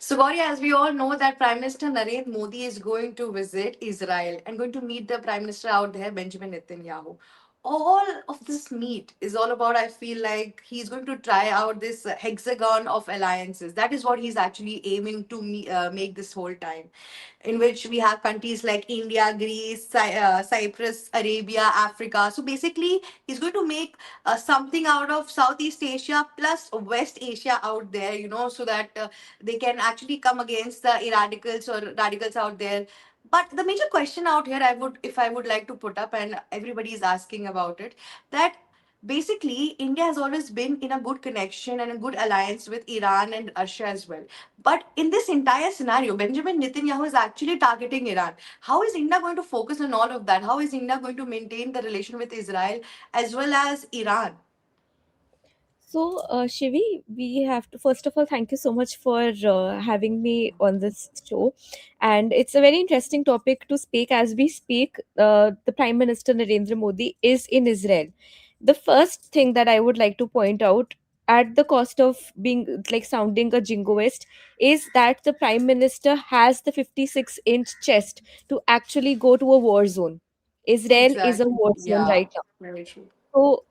So, Gauri, as we all know, that Prime Minister Narendra Modi is going to visit Israel and going to meet the Prime Minister out there, Benjamin Netanyahu. All of this meet is all about, I feel like he's going to try out this hexagon of alliances. That is what he's actually aiming to make this whole time, in which we have countries like India, Greece, Cyprus, Arabia, Africa. So basically, he's going to make something out of Southeast Asia plus West Asia out there, so that they can actually come against the radicals or radicals out there. But the major question out here, if I would like to put up, and everybody is asking about it, that basically India has always been in a good connection and a good alliance with Iran and Russia as well. But in this entire scenario, Benjamin Netanyahu is actually targeting Iran. How is India going to focus on all of that? How is India going to maintain the relation with Israel as well as Iran? So, Shivi, we have to first of all thank you so much for having me on this show, and it's a very interesting topic to speak. As we speak, the Prime Minister Narendra Modi is in Israel. The first thing that I would like to point out, at the cost of being like sounding a jingoist, is that the Prime Minister has the 56-inch chest to actually go to a war zone. Israel is a Exactly. war zone Yeah. right now. Very true. So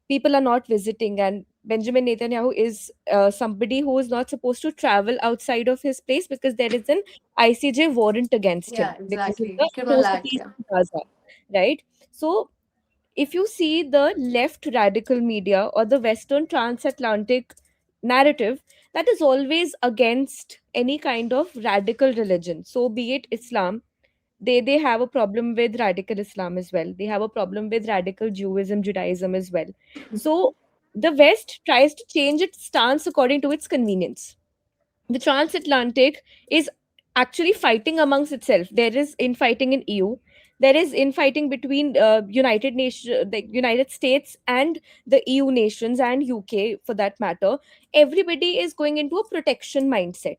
people are not visiting, and Benjamin Netanyahu is somebody who is not supposed to travel outside of his place because there is an ICJ warrant against Yeah, him because of exactly. the Criminal act. atrocities Yeah. in Gaza, right? So if you see the left radical media or the Western transatlantic narrative, that is always against any kind of radical religion. So be it Islam, they have a problem with radical Islam as well. They have a problem with radical Judaism, Judaism as well. So the West tries to change its stance according to its convenience. The transatlantic is actually fighting amongst itself. There is infighting in EU. There is infighting between the United States and the EU nations and UK for that matter. Everybody is going into a protection mindset.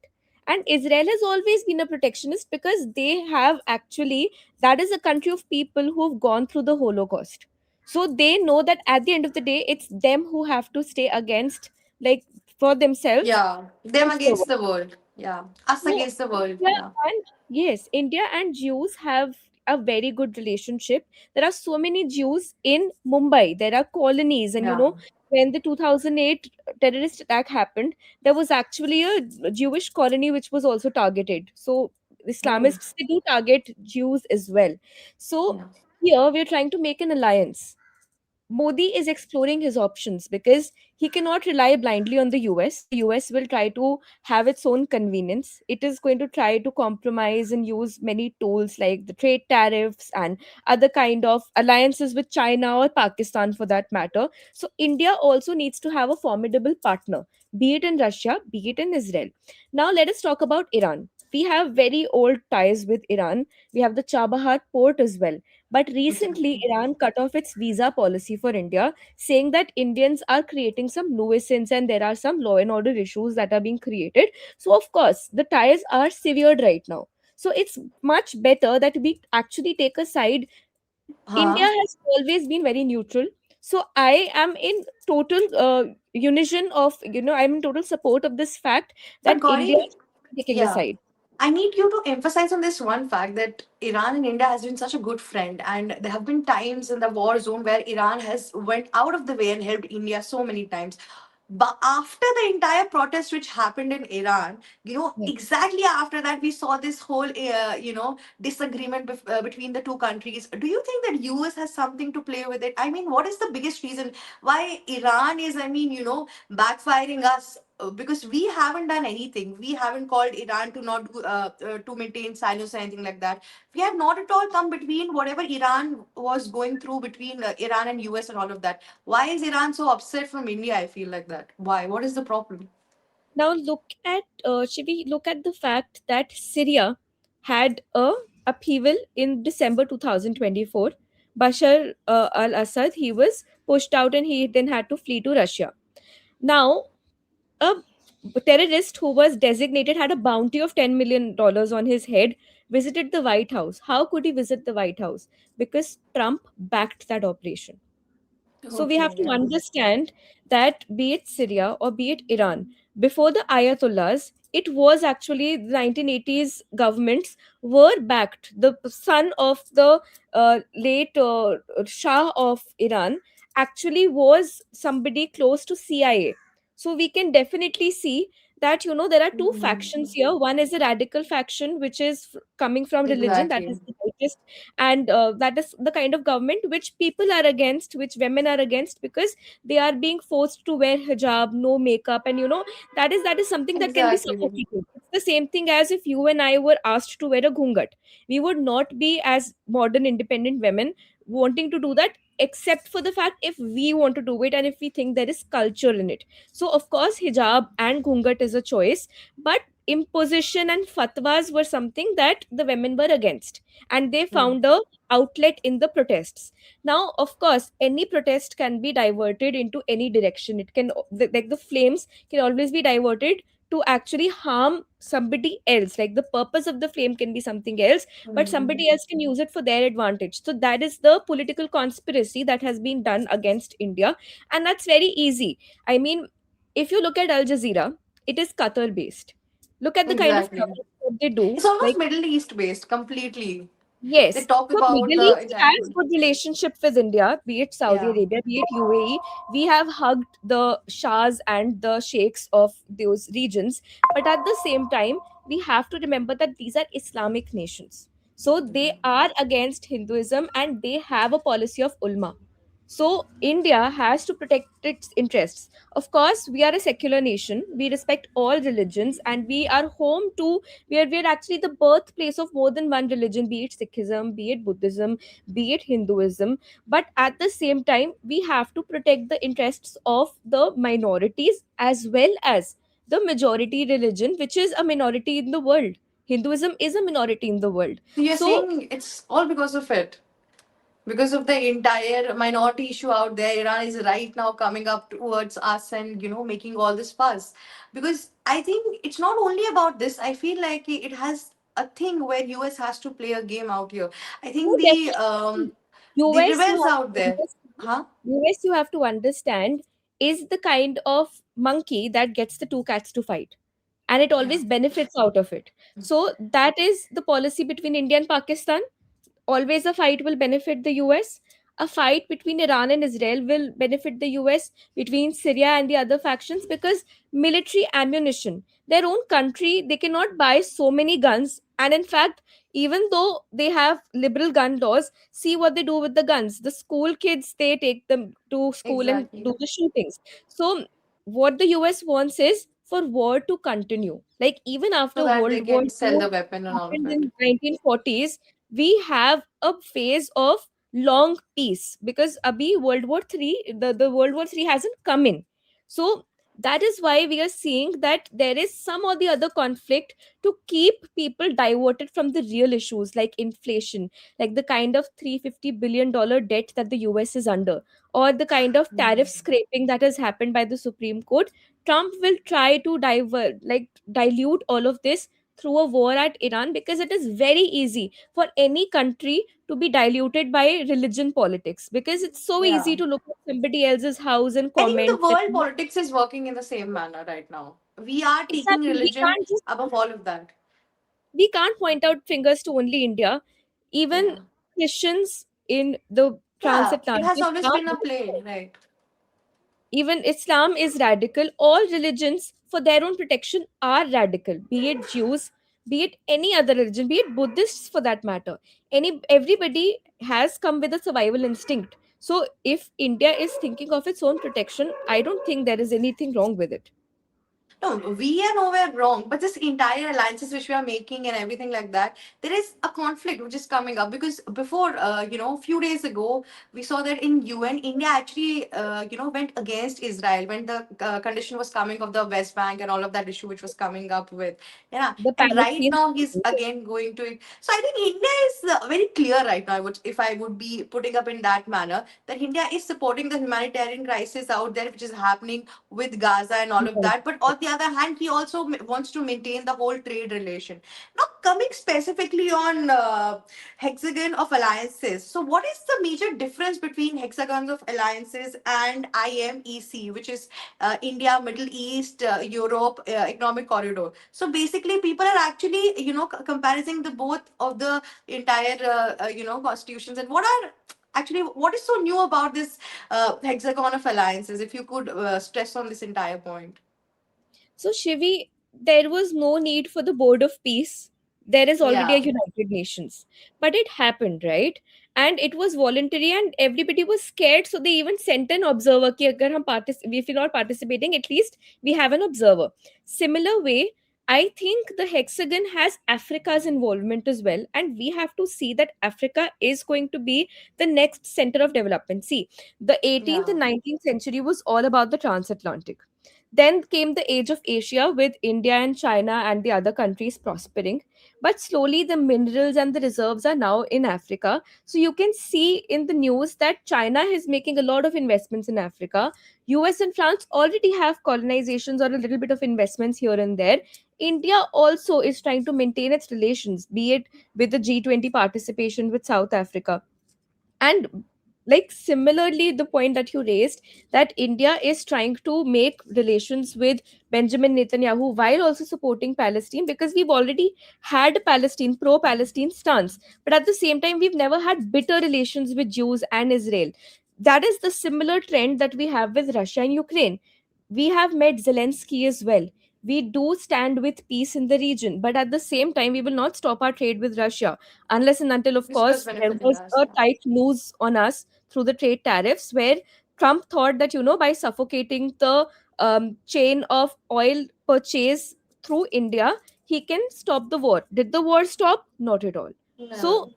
And Israel has always been a protectionist because they have actually, that is a country of people who have gone through the Holocaust. So they know that at the end of the day, it's them who have to stay against, like, for themselves Yeah. Them against the against world. the world. Yeah. Us So against the world. India Yeah. and yes, India and Jews have a very good relationship. There are so many Jews in Mumbai. There are colonies, and Yeah. when the 2008 terrorist attack happened, there was actually a Jewish colony which was also targeted. So Oh. Islamists, they do target Jews as well. So Yeah. here we are trying to make an alliance. Modi is exploring his options because he cannot rely blindly on the US. The US will try to have its own convenience. It is going to try to compromise and use many tools like the trade tariffs and other kind of alliances with China or Pakistan for that matter. So India also needs to have a formidable partner, be it in Russia, be it in Israel. Now let us talk about Iran. We have very old ties with Iran. We have the Chabahar port as well, but recently, Exactly. Iran cut off its visa policy for India, saying that Indians are creating some nuisance and there are some law and order issues that are being created. So, of course, the ties are severed right now. So, it's much better that we actually take a side. India Huh? has always been very neutral. So, I am in total unison of, I'm in total support of this fact But that India Gauri, is taking a yeah. side. I need you to emphasize on this one fact that Iran and India has been such a good friend, and there have been times in the war zone where Iran has went out of the way and helped India so many times. But after the entire protest which happened in Iran, exactly after that, we saw this whole, disagreement between the two countries. Do you think that US has something to play with it? I mean, what is the biggest reason why Iran is, backfiring us? Because we haven't done anything. We haven't called Iran to not to maintain silence or anything like that. We have not at all come between whatever Iran was going through between Iran and US and all of that. Why is Iran so upset from India? I feel like that. Why? What is the problem? Now should we look at the fact that Syria had a upheaval in December 2024. Bashar al-Assad, he was pushed out and he then had to flee to Russia. Now, a terrorist who was designated had a bounty of $10 million dollars on his head visited the White House. How could he visit the White House? Because Trump backed that operation. So we have Okay, to yeah. understand that be it Syria or be it Iran, before the Ayatollahs, it was actually the 1980s governments were backed. The son of the late Shah of Iran actually was somebody close to CIA. So we can definitely see that, you know, there are two factions Mhm. here. One is a radical faction which is coming from religion, that is Exactly. the rightist, and that is the kind of government which people are against, which women are against, because they are being forced to wear hijab, no makeup, and you know, that is something that can be Exactly. suffocating. It's the same thing as if you and I were asked to wear a ghungat. We would not be, as modern independent women, wanting to do that, except for the fact if we want to do it and if we think there is culture in it. So of course hijab and ghungat is a choice, but imposition and fatwas were something that the women were against, and they Hmm. found a outlet in the protests. Now of course any protest can be diverted into any direction. It can, like the flames can always be diverted to actually harm somebody else. Like the purpose of the flame can be something else, but Hmm. somebody else can use it for their advantage. So that is the political conspiracy that has been done against India, and that's very easy. I mean, if you look at Al Jazeera, it is Qatar based. Look at the kind of Exactly. coverage that they do. It's almost Like, Middle East based completely. They yes. talk So about Middle the East has exactly. good relationship with India, be it Saudi Yeah. Arabia, be it UAE. We have hugged the shahs and the sheikhs of those regions. But at the same time, we have to remember that these are Islamic nations. So they are against Hinduism and they have a policy of ulma. So India has to protect its interests. Of course, we are a secular nation. We respect all religions and we are home to, we are actually the birthplace of more than one religion, be it Sikhism, be it Buddhism, be it Hinduism. But at the same time, we have to protect the interests of the minorities as well as the majority religion, which is a minority in the world. Hinduism is a minority in the world. So you're So saying it's all because of it? Because of the entire minority issue out there, Iran is right now coming up towards us and making all this fuss. Because I think it's not only about this. I feel like it has a thing where US has to play a game out here. I no, think definitely. the US, you rebels have out to there, understand, huh? US, you have to understand, is the kind of monkey that gets the two cats to fight, and it Yeah. always benefits out of it. So that is the policy between India and Pakistan. Always a fight will benefit the US. A fight between Iran and Israel will benefit the US, between Syria and the other factions, because military ammunition, their own country, they cannot buy so many guns. And in fact, even though they have liberal gun laws, see what they do with the guns. The school kids, they take them to school and Exactly. do the shootings. So, what the US wants is for war to continue. Like, even So after that they World War can sell II the weapon and all of happened it. in 1940s, we have a phase of long peace, because abhi World War 3, the World War 3 hasn't come in. So that is why we are seeing that there is some or the other conflict to keep people diverted from the real issues, like inflation, like the kind of $350 billion debt that the US is under, or the kind of tariff Mhm. scraping that has happened by the Supreme Court. Trump will try to dilute all of this through a war at Iran, because it is very easy for any country to be diluted by religion politics, because it's so Yeah. easy to look at somebody else's house and I think the comment that, world politics is working in the same manner right now. We are taking exactly, religion above all of that. we can't point out fingers to only India. Even Yeah. Christians in the Yeah. It has transatlantic always are been a play, radical. right? Even Islam is radical. All religions, for their own protection, are radical. Be it Jews, be it any other religion, be it Buddhists for that matter. Everybody has come with a survival instinct. So if India is thinking of its own protection, I don't think there is anything wrong with it. No, we are nowhere wrong, but this entire alliances which we are making and everything like that, there is a conflict which is coming up because before, a few days ago, we saw that in UN, India actually, went against Israel when the condition was coming of the West Bank and all of that issue which was coming up with, yeah. The And right Palestinian now he's people, again going to it. So I think India is very clear right now. If I would be putting up in that manner, that India is supporting the humanitarian crisis out there which is happening with Gaza and all of yes. that. But on the other hand, he also wants to maintain the whole trade relation. Now, coming specifically on hexagon of alliances. So, what is the major difference between hexagons of alliances and IMEC, which is India, Middle East, Europe economic corridor? So, basically, people are actually, comparing the both of the entire, constitutions. And what are actually what is so new about this hexagon of alliances? If you could stress on this entire point. So, Shivi, there was no need for the Board of Peace. There is already a Yeah. United Nations. But it happened, right? And it was voluntary and everybody was scared. So they even sent an observer. Ki agar if you're not participating, at least we have an observer. Similar way, I think the hexagon has Africa's involvement as well. And we have to see that Africa is going to be the next center of development. See, the 18th Yeah. and 19th century was all about the transatlantic. Then came the age of Asia with India and China and the other countries prospering. But slowly the minerals and the reserves are now in Africa. So you can see in the news that China is making a lot of investments in Africa. US and France already have colonizations or a little bit of investments here and there. India also is trying to maintain its relations, be it with the G20 participation with South Africa. And like similarly, the point that you raised, that India is trying to make relations with Benjamin Netanyahu while also supporting Palestine, because we've already had Palestine pro Palestine stance, but at the same time we've never had bitter relations with Jews and Israel. That is the similar trend that we have with Russia and Ukraine. We have met Zelensky as well. We do stand with peace in the region, but at the same time, we will not stop our trade with Russia unless and until, of This was course, there benefiting was us. a Yeah. tight noose on us through the trade tariffs, where Trump thought that, by suffocating the chain of oil purchase through India, he can stop the war. Did the war stop? Not at all. So, No.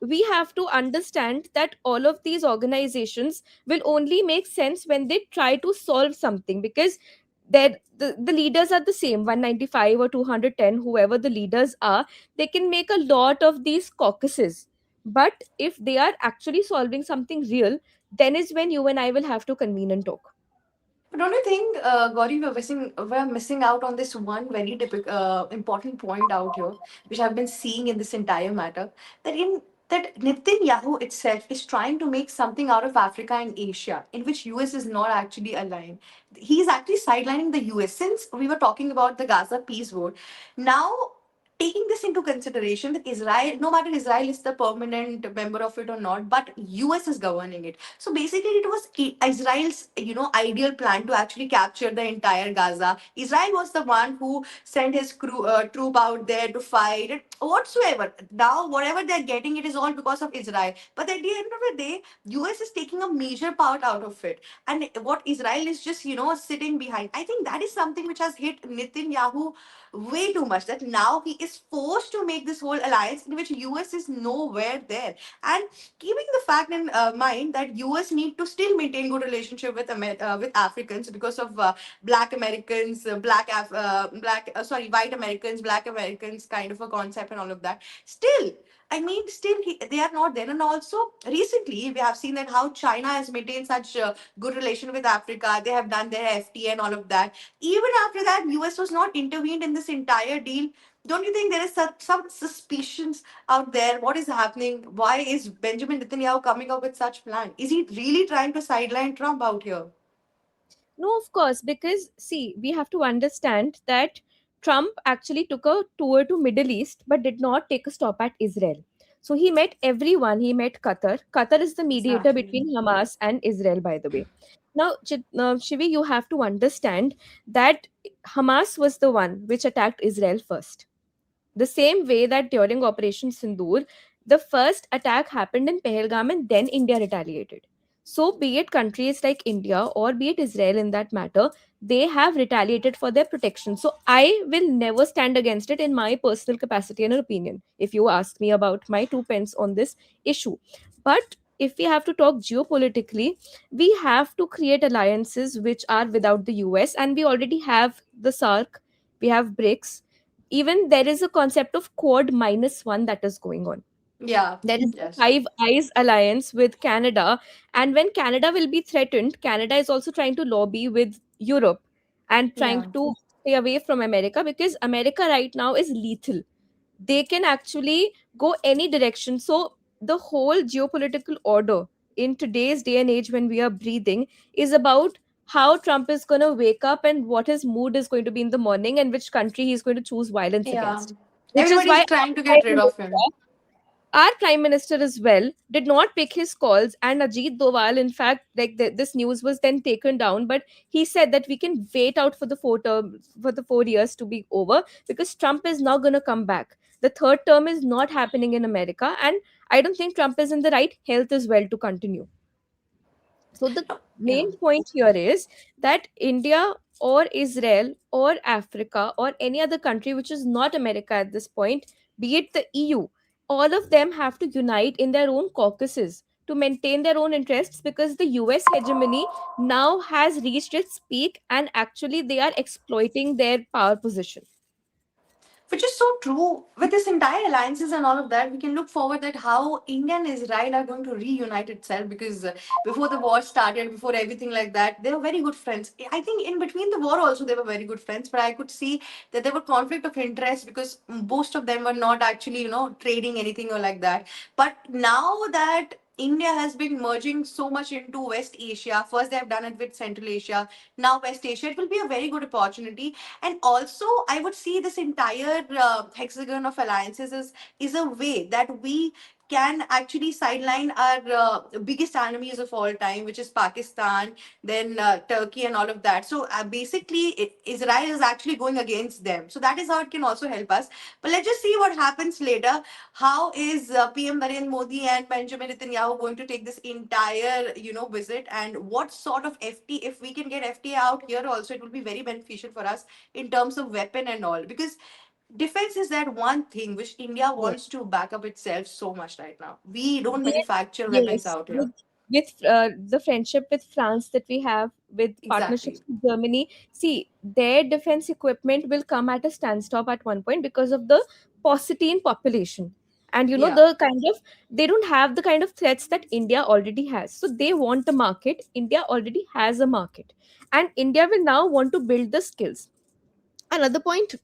we have to understand that all of these organizations will only make sense when they try to solve something, because the leaders are the same, 195 or 210, whoever the leaders are. They can make a lot of these caucuses, but if they are actually solving something real, then is when you and I will have to convene and talk. But don't you think, Gauri, we're missing out on this one very important point out here, which I've been seeing in this entire matter, that in that Netanyahu itself is trying to make something out of Africa and Asia, in which US is not actually aligned. He's actually sidelining the US. Since we were talking about the Gaza peace vote, now taking this into consideration that Israel, no matter Israel is the permanent member of it or not, but US is governing it. So basically, it was Israel's, ideal plan to actually capture the entire Gaza. Israel was the one who sent his troop out there to fight it whatsoever. Now, whatever they're getting, it is all because of Israel. But at the end of the day, US is taking a major part out of it, and what Israel is just, sitting behind. I think that is something which has hit Netanyahu way too much. That now he is forced to make this whole alliance in which US is nowhere there. And keeping the fact in mind that US need to still maintain good relationship with with Africans because of black Americans, white Americans, black Americans kind of a concept and all of that. Still, I mean, they are not there. And also, recently, we have seen that how China has maintained such good relation with Africa. They have done their FTA and all of that. Even after that, US was not intervened in this entire deal. Don't you think there is some suspicions out there? What is happening? Why is Benjamin Netanyahu coming up with such plan? Is he really trying to sideline Trump out here? No, of course, because see, we have to understand that Trump actually took a tour to Middle East but did not take a stop at Israel. So he met everyone. He met Qatar. Qatar is the mediator Exactly. between Hamas and Israel, by the way. Now, Shivi, you have to understand that Hamas was the one which attacked Israel first. The same way that during Operation Sindoor, the first attack happened in Pahalgam and then India retaliated. So, be it countries like India or be it Israel in that matter, they have retaliated for their protection. So, I will never stand against it in my personal capacity and opinion, if you ask me about my two pence on this issue. But if we have to talk geopolitically, we have to create alliances which are without the US, and we already have the SARC, we have BRICS. Even there is a concept of quad minus one that is going on. Yeah. There is the Yes. Five Eyes alliance with Canada, and when Canada will be threatened, Canada is also trying to lobby with Europe and trying Yeah. to stay away from America, because America right now is lethal. They can actually go any direction. So the whole geopolitical order in today's day and age when we are breathing is about how Trump is going to wake up and what his mood is going to be in the morning and which country he's going to choose violence Yeah. against. Which is why Everybody's trying to get rid of him. our prime minister as well did not pick his calls, and Ajit Doval, in fact, like this news was then taken down, but he said that we can wait out for the 4 term, for the 4 years to be over, because Trump is not going to come back. The third term is not happening in America, and I don't think Trump is in the right health as well to continue. So the Yeah. main point here is that India or Israel or Africa or any other country which is not America at this point, be it the EU, all of them have to unite in their own caucuses to maintain their own interests, because the US hegemony now has reached its peak and actually they are exploiting their power position. Which is so true. With this entire alliances and all of that, we can look forward that how India and Israel are going to reunite itself, because before the war started, before everything like that, they were very good friends. I think in between the war also they were very good friends, but I could see that there were conflict of interest because most of them were not actually, trading anything or like that. But now that India has been merging so much into West Asia. First, they have done it with Central Asia. Now, West Asia. It will be a very good opportunity, and also I would see this entire hexagon of alliances is a way that we can actually sideline our biggest enemies of all time, which is Pakistan, then Turkey, and all of that. So basically, Israel is actually going against them. So that is how it can also help us. But let's just see what happens later. How is PM Narendra Modi and Benjamin Netanyahu going to take this entire, visit, and what sort of FT? If we can get FTA out here, also it will be very beneficial for us in terms of weapon and all, because defense is that one thing which India Yes. wants to back up itself so much right now. We don't With, manufacture weapons yes, out here. with the friendship with France that we have, with partnerships Exactly. with Germany, see, their defense equipment will come at a standstill at one point because of the paucity in population. And Yeah. the kind of, they don't have the kind of threats that India already has. So they want a market. India already has a market. And India will now want to build the skills. Another point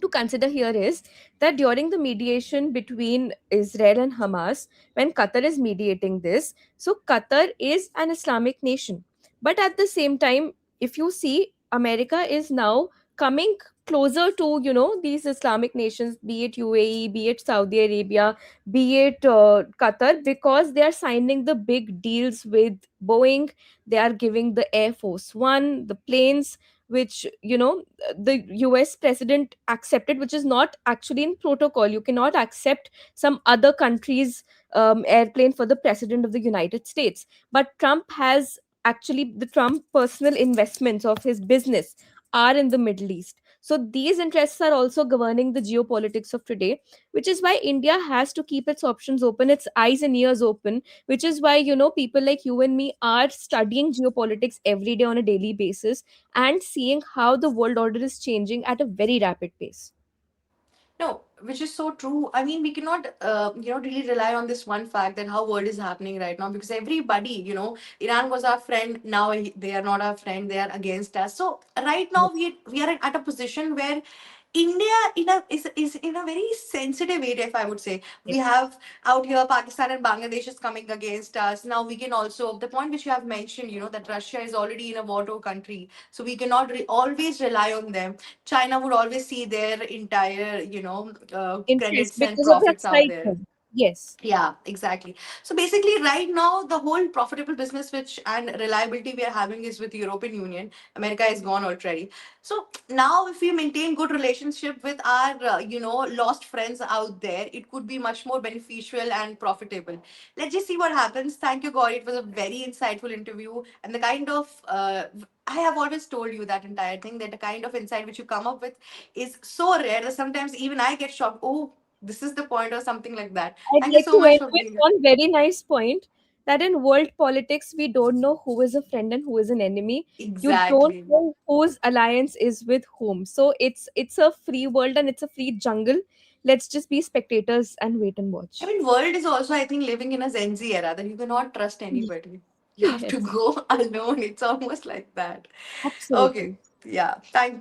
to consider here is that during the mediation between Israel and Hamas, when Qatar is mediating this, so Qatar is an Islamic nation. But at the same time, if you see, America is now coming closer to, these Islamic nations, be it UAE, be it Saudi Arabia, be it Qatar, because they are signing the big deals with Boeing. They are giving the Air Force One, the planes, which, the US president accepted, which is not actually in protocol. You cannot accept some other country's airplane for the president of the United States. But Trump has actually, the Trump personal investments of his business are in the Middle East. So these interests are also governing the geopolitics of today, which is why India has to keep its options open, its eyes and ears open, which is why, people like you and me are studying geopolitics every day on a daily basis and seeing how the world order is changing at a very rapid pace. No, which is so true. I mean, we cannot, really rely on this one fact that how world is happening right now, because everybody, Iran was our friend. Now they are not our friend. They are against us. So right now we are at a position where India is in a very sensitive area, if I would say. We Yes. have out here Pakistan and Bangladesh is coming against us. Now we can also, the point which you have mentioned, that Russia is already in a war country. So we cannot always rely on them. China would always see their entire, Interest credits and because of that profits out there. cycle. Yes. Yeah, exactly. So basically, right now, the whole profitable business which and reliability we are having is with European Union. America is gone already. So now, if we maintain good relationship with our, lost friends out there, it could be much more beneficial and profitable. Let's just see what happens. Thank you, Gauri. It was a very insightful interview, and the kind of I have always told you that entire thing, that the kind of insight which you come up with is so rare that sometimes even I get shocked. Oh, this is the point, or something like that. I'd Thank you like so to much end for with being here. one very nice point, that in world politics, we don't know who is a friend and who is an enemy. You don't Exactly. know whose alliance is with whom. So it's a free world and it's a free jungle. Let's just be spectators and wait and I watch. mean, world is also, I think, living in a Gen Z era that you cannot trust anybody. You have to Yes, go alone. It's almost like that. Okay. absolutely. Yeah. Thank